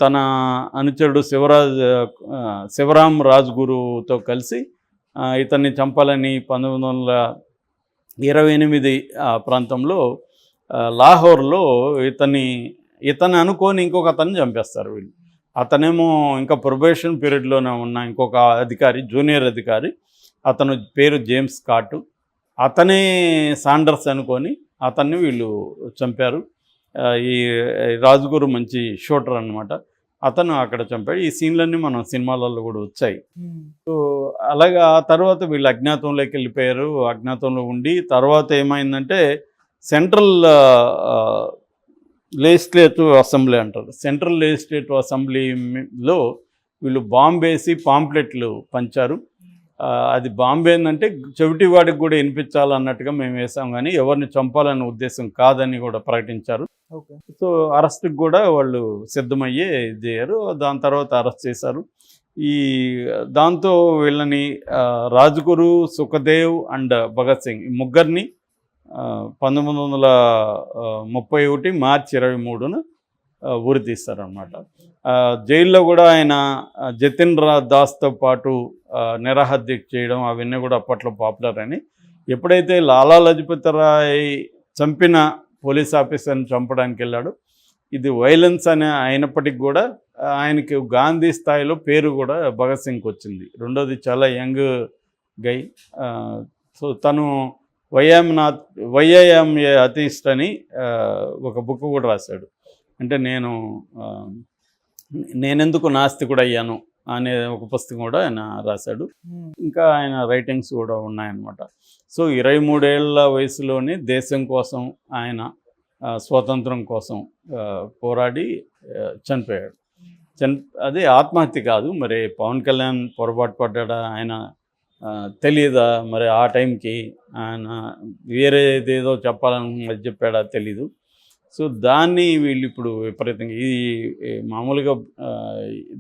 తన అనుచరుడు శివరాం రాజ్‌గురుతో కలిసి ఇతన్ని చంపాలని 1928 ప్రాంతంలో లాహోర్‌లో ఇతన్ని అనుకోని ఇంకొక అతన్ని చంపేస్తారు వీళ్ళు. అతనేమో ఇంకా ప్రొబేషన్ పీరియడ్‌లోనే ఉన్న ఇంకొక అధికారి, జూనియర్ అధికారి. అతను పేరు జేమ్స్ స్కాట్. అతనే సాండర్స్ అనుకొని అతన్ని వీళ్ళు చంపారు. ఈ రాజ్‌గురు మంచి షూటర్ అనమాట. అతను అక్కడ చంపాడు. ఈ సీన్లన్నీ మనం సినిమాలలో కూడా వచ్చాయి. సో అలాగా ఆ తర్వాత వీళ్ళు అజ్ఞాతంలోకి వెళ్ళిపోయారు. అజ్ఞాతంలో ఉండి తర్వాత ఏమైందంటే సెంట్రల్ లెజిస్లేటివ్ అసెంబ్లీ అంటారు. సెంట్రల్ లెజిస్లేటివ్ అసెంబ్లీలో వీళ్ళు బాంబేసి పాంప్లెట్లు పంచారు. అది బాంబే ఏంటంటే చెవిటి వాడికి కూడా వినిపించాలన్నట్టుగా మేము వేసాం, కానీ ఎవరిని చంపాలనే ఉద్దేశం కాదని కూడా ప్రకటించారు. సో అరెస్ట్కి కూడా వాళ్ళు సిద్ధమయ్యే చేయరు. దాని తర్వాత అరెస్ట్ చేశారు. దాంతో వీళ్ళని రాజ్‌గురు, సుఖదేవ్ అండ్ భగత్ సింగ్ ఈ ముగ్గురిని 1931 మార్చి 23న ఉరి తీస్తారనమాట. జైల్లో కూడా ఆయన జతిన్ దాస్తో పాటు నిరాహారదీక్ష చేయడం అవన్నీ కూడా అప్పట్లో పాపులర్ అని. ఎప్పుడైతే లాలా లజపతి రాయ్ చంపిన పోలీస్ ఆఫీసర్ని చంపడానికి వెళ్ళాడు, ఇది వైలెన్స్ అని అయినప్పటికీ కూడా ఆయనకి గాంధీ స్థాయిలో పేరు కూడా భగత్ సింగ్కి వచ్చింది. రెండోది చాలా యంగ్ గై. సో తను వైఐఎం అథీస్ట్ అని ఒక బుక్ కూడా రాశాడు. అంటే నేనెందుకు నాస్తికుడు అయ్యాను అనే ఒక పుస్తకం కూడా ఆయన రాశాడు. ఇంకా ఆయన రైటింగ్స్ కూడా ఉన్నాయన్నమాట. సో 23 ఏళ్ల వయసులోనే దేశం కోసం ఆయన స్వాతంత్రం కోసం పోరాడి చనిపోయాడు. అది ఆత్మహత్య కాదు. మరి పవన్ కళ్యాణ్ పొరపాటు పడ్డా, ఆయన తెలియదా మరి ఆ టైంకి ఆయన వేరేదేదో చెప్పాలని చెప్పాడా తెలీదు. సో దాన్ని వీళ్ళు ఇప్పుడు విపరీతంగా మామూలుగా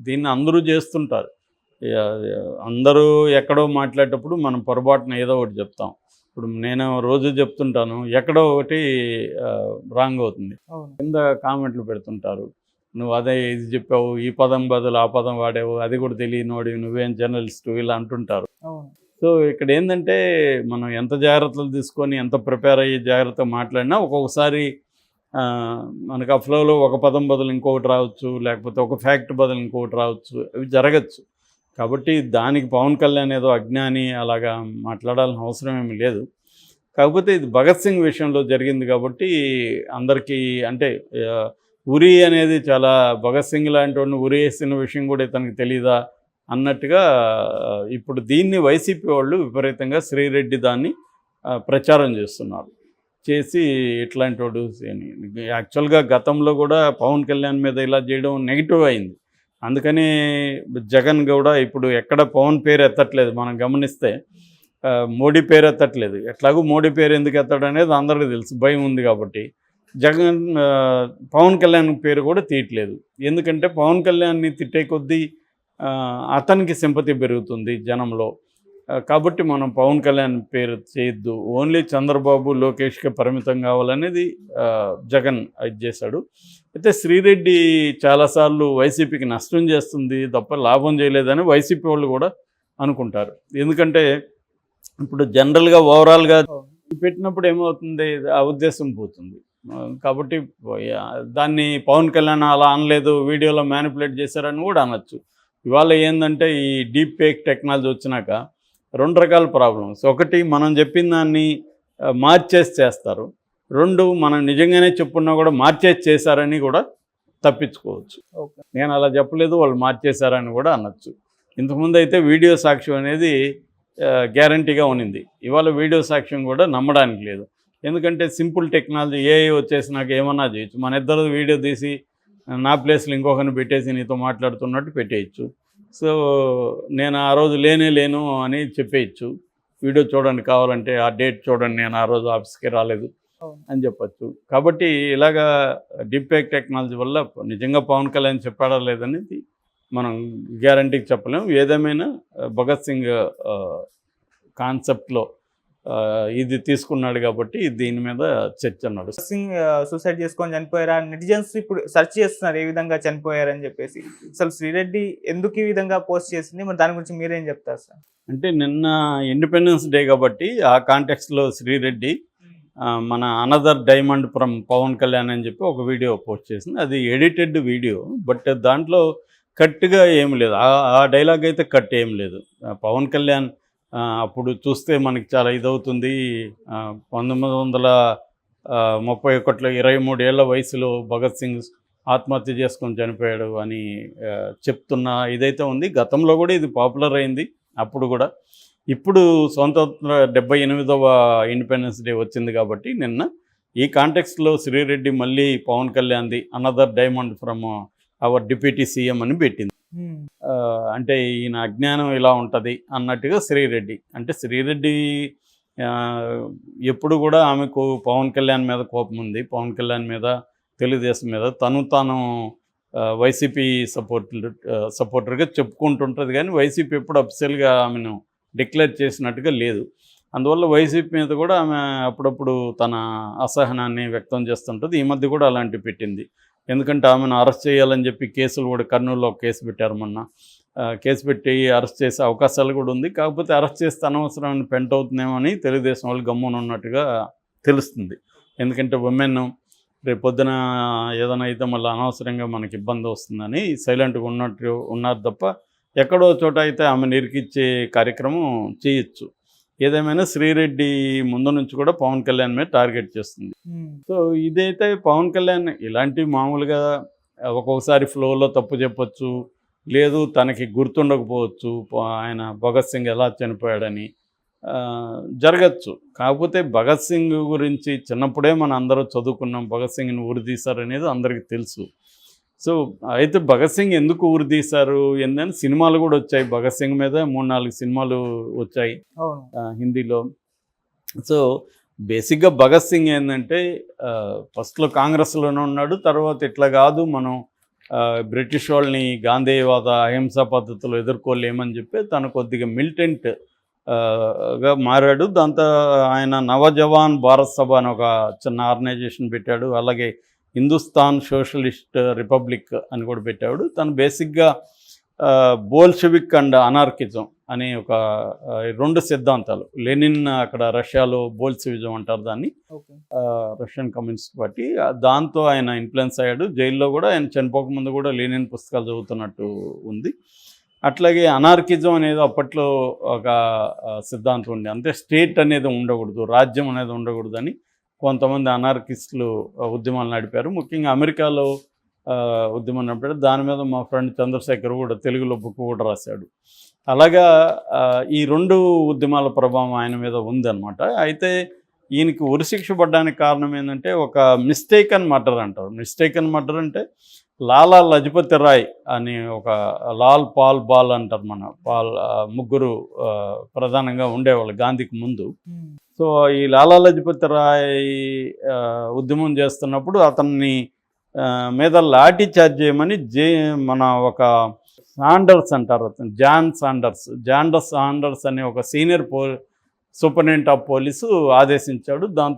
దీన్ని అందరూ చేస్తుంటారు. అందరూ ఎక్కడో మాట్లాడేటప్పుడు మనం పొరపాటున ఏదో ఒకటి చెప్తాం. ఇప్పుడు నేను రోజు చెప్తుంటాను, ఎక్కడో ఒకటి రాంగ్ అవుతుంది. కింద కామెంట్లు పెడుతుంటారు, నువ్వు అదే ఇది చెప్పావు, ఈ పదం బదులు ఆ పదం వాడావు, అది కూడా తెలియనోడి, నువ్వేం జర్నలిస్టు, ఇలా అంటుంటారు. సో ఇక్కడ ఏంటంటే మనం ఎంత జాగ్రత్తలు తీసుకొని ఎంత ప్రిపేర్ అయ్యి జాగ్రత్తగా మాట్లాడినా ఒక్కొక్కసారి మనకు ఆ ఫ్లోలో ఒక పదం బదులు ఇంకొకటి రావచ్చు, లేకపోతే ఒక ఫ్యాక్ట్ బదులు ఇంకొకటి రావచ్చు, అవి జరగచ్చు. కాబట్టి దానికి పవన్ కళ్యాణ్ ఏదో అజ్ఞాని అలాగా మాట్లాడాల్సిన అవసరం ఏమీ లేదు. కాకపోతే ఇది భగత్ సింగ్ విషయంలో జరిగింది కాబట్టి అందరికీ అంటే ఉరి అనేది చాలా భగత్ సింగ్ లాంటి వాడిని ఉరి వేసిన విషయం కూడా ఇతనికి తెలీదా అన్నట్టుగా ఇప్పుడు దీన్ని వైసీపీ వాళ్ళు విపరీతంగా శ్రీరెడ్డి దాన్ని ప్రచారం చేస్తున్నారు. చేసి ఇట్లాంటి వాడు అని. యాక్చువల్గా గతంలో కూడా పవన్ కళ్యాణ్ మీద ఇలా చేయడం నెగిటివ్ అయింది. అందుకని జగన్ కూడా ఇప్పుడు ఎక్కడ పవన్ పేరు ఎత్తట్లేదు. మనం గమనిస్తే మోడీ పేరు ఎత్తట్లేదు. ఎట్లాగూ మోడీ పేరు ఎందుకు ఎత్తాడు అనేది అందరికీ తెలుసు, భయం ఉంది కాబట్టి. పవన్ కళ్యాణ్ పేరు కూడా తీయట్లేదు. ఎందుకంటే పవన్ కళ్యాణ్ని తిట్టే కొద్దీ అతనికి సింపతి పెరుగుతుంది జనంలో. కాబట్టి మనం పవన్ కళ్యాణ్ పేరు చేయొద్దు, ఓన్లీ చంద్రబాబు, లోకేష్కే పరిమితం కావాలనేది జగన్ ఇది చేశాడు. అయితే శ్రీరెడ్డి చాలాసార్లు వైసీపీకి నష్టం చేస్తుంది తప్ప లాభం చేయలేదని వైసీపీ వాళ్ళు కూడా అనుకుంటారు. ఎందుకంటే ఇప్పుడు జనరల్గా ఓవరాల్గా పెట్టినప్పుడు ఏమవుతుంది, ఆ ఉద్దేశం పోతుంది. కాబట్టి దాన్ని పవన్ కళ్యాణ్ అలా అనలేదు, వీడియోలో మ్యానిపులేట్ చేశారని కూడా అనొచ్చు. ఇవాళ ఏంటంటే ఈ డీప్ ఫేక్ టెక్నాలజీ వచ్చినాక 2 రకాల ప్రాబ్లమ్స్. ఒకటి, మనం చెప్పిన దాన్ని మార్చేసి చేస్తారు. 2, మనం నిజంగానే చెప్పున్నా కూడా మార్చేసి చేశారని కూడా తప్పించుకోవచ్చు. నేను అలా చెప్పలేదు, వాళ్ళు మార్చేశారని కూడా అనొచ్చు. ఇంతకుముందు అయితే వీడియో సాక్ష్యం అనేది గ్యారంటీగా ఉన్నింది. ఇవాళ వీడియో సాక్ష్యం కూడా నమ్మడానికి లేదు. ఎందుకంటే సింపుల్ టెక్నాలజీ ఏఐ వచ్చేసినాక ఏమన్నా చేయొచ్చు. మన ఇద్దరు వీడియో తీసి నా ప్లేస్లో ఇంకొకరిని పెట్టేసి నీతో మాట్లాడుతున్నట్టు పెట్టేయచ్చు. సో నేను ఆ రోజు లేను అని చెప్పేయచ్చు. వీడియో చూడండి, కావాలంటే ఆ డేట్ చూడండి, నేను ఆ రోజు ఆఫీస్కి రాలేదు అని చెప్పచ్చు. కాబట్టి ఇలాగా డీప్ ఫేక్ టెక్నాలజీ వల్ల నిజంగా పవన్ కళ్యాణ్ చెప్పాడా లేదనేది మనం గ్యారంటీకి చెప్పలేము. ఏదేమైనా భగత్ సింగ్ కాన్సెప్ట్లో ఇది తీసుకున్నాడు కాబట్టి దీని మీద చర్చ నడుస్తుంది. సింగ్ సూసైడ్ చేసుకొని చనిపోయారా? నెటిజన్స్ ఇప్పుడు సెర్చ్ చేస్తున్నారు ఏ విధంగా చనిపోయారని చెప్పేసి. అసలు శ్రీరెడ్డి ఎందుకు ఈ విధంగా పోస్ట్ చేసింది, మరి దాని గురించి మీరేం చెప్తారు సార్? అంటే నిన్న ఇండిపెండెన్స్ డే కాబట్టి ఆ కాంటెక్స్లో శ్రీరెడ్డి మన another diamond from Pawan Kalyan అని చెప్పి ఒక వీడియో పోస్ట్ చేసింది. అది ఎడిటెడ్ వీడియో, బట్ దాంట్లో కట్గా ఏం లేదు. ఆ డైలాగ్ అయితే కట్ ఏం లేదు. పవన్ కళ్యాణ్ అప్పుడు చూస్తే మనకి చాలా ఇదవుతుంది. 1931 23 ఏళ్ల వయసులో భగత్ సింగ్ ఆత్మహత్య చేసుకొని చనిపోయాడు అని చెప్తున్న ఇదైతే ఉంది. గతంలో కూడా ఇది పాపులర్ అయింది అప్పుడు కూడా. ఇప్పుడు స్వతంత్ర 78వ ఇండిపెండెన్స్ డే వచ్చింది కాబట్టి నిన్న ఈ కాంటెక్స్ట్లో శ్రీరెడ్డి మళ్ళీ పవన్ కళ్యాణ్ది another diamond from our deputy CM అని పెట్టింది. అంటే ఈయన అజ్ఞానం ఇలా ఉంటుంది అన్నట్టుగా శ్రీరెడ్డి. అంటే శ్రీరెడ్డి ఎప్పుడు కూడా ఆమెకు పవన్ కళ్యాణ్ మీద కోపం ఉంది, పవన్ కళ్యాణ్ మీద, తెలుగుదేశం మీద. తాను వైసీపీ సపోర్టర్గా చెప్పుకుంటుంటుంది, కానీ వైసీపీ ఎప్పుడు అఫిషియల్గా ఆమెను డిక్లేర్ చేసినట్టుగా లేదు. అందువల్ల వైసీపీ మీద కూడా ఆమె అప్పుడప్పుడు తన అసహనాన్ని వ్యక్తం చేస్తుంటుంది. ఈ మధ్య కూడా అలాంటివి పెట్టింది. ఎందుకంటే ఆమెను అరెస్ట్ చేయాలని చెప్పి కేసులు కూడా, కర్నూలులో ఒక కేసు పెట్టారు మొన్న. కేసు పెట్టి అరెస్ట్ చేసే అవకాశాలు కూడా ఉంది. కాకపోతే అరెస్ట్ చేస్తే అనవసరమైన పెంట్ అవుతుందేమో అని తెలుగుదేశం వాళ్ళు గమ్మున ఉన్నట్టుగా తెలుస్తుంది. ఎందుకంటే ఉమెన్ రేపు పొద్దున ఏదైనా అయితే మళ్ళీ అనవసరంగా మనకి ఇబ్బంది వస్తుందని సైలెంట్గా ఉన్నారు తప్ప, ఎక్కడో చోట అయితే ఆమె నిరికిచ్చే కార్యక్రమం చేయొచ్చు. ఏదేమైనా శ్రీరెడ్డి ముందు నుంచి కూడా పవన్ కళ్యాణ్ మీద టార్గెట్ చేస్తుంది. సో ఇదైతే పవన్ కళ్యాణ్ ఇలాంటి మామూలుగా ఒక్కొక్కసారి ఫ్లోలో తప్పు చెప్పొచ్చు, లేదు తనకి గుర్తుండకపోవచ్చు ఆయన భగత్ సింగ్ ఎలా చనిపోయాడని, జరగచ్చు. కాకపోతే భగత్ సింగ్ గురించి చిన్నప్పుడే మనం అందరూ చదువుకున్నాం, భగత్ సింగ్ని ఉరితీశారనేది అందరికీ తెలుసు. సో అయితే భగత్ సింగ్ ఎందుకు ఉరితీశారు ఏందని సినిమాలు కూడా వచ్చాయి. భగత్ సింగ్ మీద 3-4 సినిమాలు వచ్చాయి హిందీలో. సో బేసిక్గా భగత్ సింగ్ ఏంటంటే ఫస్ట్లో కాంగ్రెస్లోనే ఉన్నాడు. తర్వాత ఇట్లా కాదు, మనం బ్రిటిష్ వాళ్ళని గాంధీవాద అహింసా పద్ధతులు ఎదుర్కోలేమని చెప్పి తను కొద్దిగా మిలిటెంట్ గా మారాడు. దాంతో ఆయన నవజవాన్ భారత్ సభ అని ఒక చిన్న ఆర్గనైజేషన్ పెట్టాడు. అలాగే హిందుస్థాన్ సోషలిస్ట్ రిపబ్లిక్ అని కూడా పెట్టాడు. తను బేసిక్గా బోల్షెవిక్ అండ్ అనార్కిజం అనే ఒక 2 సిద్ధాంతాలు. లెనిన్ అక్కడ రష్యాలో బోల్షెవిజం అంటారు దాన్ని, రష్యన్ కమ్యూనిస్ట్ పార్టీ. దాంతో ఆయన ఇన్ఫ్లుయెన్స్ అయ్యాడు. జైల్లో కూడా ఆయన చనిపోకముందు కూడా లెనిన్ పుస్తకాలు చదువుతున్నట్టు ఉంది. అట్లాగే అనార్కిజం అనేది అప్పట్లో ఒక సిద్ధాంతం ఉంది. అంటే స్టేట్ అనేది ఉండకూడదు, రాజ్యం అనేది ఉండకూడదు అని కొంతమంది అనార్కిస్టులు ఉద్యమాలు నడిపారు. ముఖ్యంగా అమెరికాలో ఉద్యమం నడిపారు. దాని మీద మా ఫ్రెండ్ చంద్రశేఖర్ కూడా తెలుగులో బుక్ కూడా రాశాడు. అలాగా ఈ 2 ఉద్యమాల ప్రభావం ఆయన మీద ఉందన్నమాట. అయితే ఈయనకి ఉరిశిక్ష పడడానికి కారణం ఏంటంటే ఒక మిస్టేకన్ మర్డర్ అంటారు. మిస్టేకన్ మర్డర్ అంటే లాలా లజపతి రాయ్ అని ఒక లాల్ పాల్ బాల్ అంటారు. మన పాల్ ముగ్గురు ప్రధానంగా ఉండేవాళ్ళు గాంధీకి ముందు. సో ఈ లాలా లజపతి రాయ్ ఉద్యమం చేస్తున్నప్పుడు అతన్ని మీద లాఠీ చార్జ్ చేయమని మన ఒక సాండర్స్ అంటారు, అతను జాన్ సాండర్స్ అనే ఒక సీనియర్ సూపరింటెండెంట్ ఆఫ్ పోలీసు ఆదేశించాడు. దాంతో